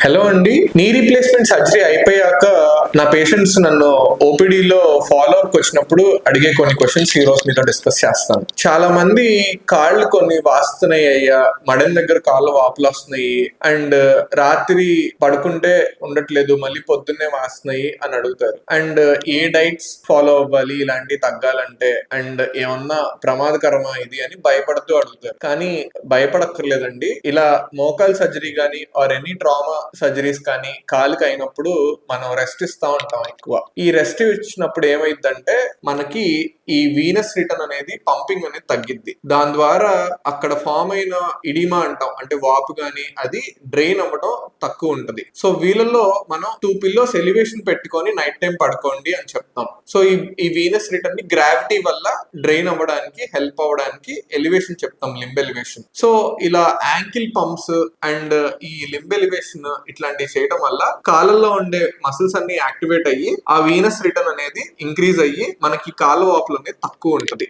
Hello అండి, knee replacement surgery అయిపోయాక నా పేషెంట్స్ నన్ను ఓపీడీలో ఫాలో అప్ వచ్చినప్పుడు అడిగే కొన్ని క్వశ్చన్స్ ఈ రోజు మీతో డిస్కస్ చేస్తాను. చాలా మంది కాళ్ళు కొన్ని వాస్తున్నాయి అయ్యా, మడల దగ్గర కాళ్ళు వాపులు వస్తున్నాయి అండ్ రాత్రి పడుకుంటే ఉండట్లేదు, మళ్ళీ పొద్దున్నే వాస్తున్నాయి అని అడుగుతారు. అండ్ ఏ డైట్స్ ఫాలో అవ్వాలి ఇలాంటివి తగ్గాలంటే, అండ్ ఏమన్నా ప్రమాదకరమా ఇది అని భయపడుతూ అడుగుతారు. కానీ భయపడక్కర్లేదండి. ఇలా మోకాల్ సర్జరీ కానీ ఆర్ ఎనీ ట్రామా సర్జరీస్ కానీ కాలుకి అయినప్పుడు మనం రెస్ట్ ఇస్తా ఉంటాం ఎక్కువ. ఈ రెస్ట్ ఇచ్చినప్పుడు ఏమైందంటే మనకి ఈ వీనస్ రిటర్న్ అనేది పంపింగ్ అనేది తగ్గిద్ది. దాని ద్వారా అక్కడ ఫామ్ అయిన ఇడిమా అంటాం, అంటే వాపు గాని అది డ్రైన్ అవ్వడం తక్కువ ఉంటది. సో వీళ్ళలో మనం 2 పిల్లోస్ ఎలివేషన్ పెట్టుకొని నైట్ టైం పడుకోండి అని చెప్తాం. సో ఈ వీనస్ రిటర్న్ ని గ్రావిటీ వల్ల డ్రైన్ అవ్వడానికి హెల్ప్ అవ్వడానికి ఎలివేషన్ చెప్తాం, లింబ్ ఎలివేషన్. సో ఇలా యాంకిల్ పంప్స్ అండ్ ఈ లింబ్ ఎలివేషన్ ఇట్లాంటివి చేయడం వల్ల కాళ్ళల్లో ఉండే మసిల్స్ అన్ని యాక్టివేట్ అయ్యి ఆ వీనస్ రిటర్న్ అనేది ఇంక్రీజ్ అయ్యి మనకి కాళ్ళ వాపులు అనేది తక్కువ ఉంటది.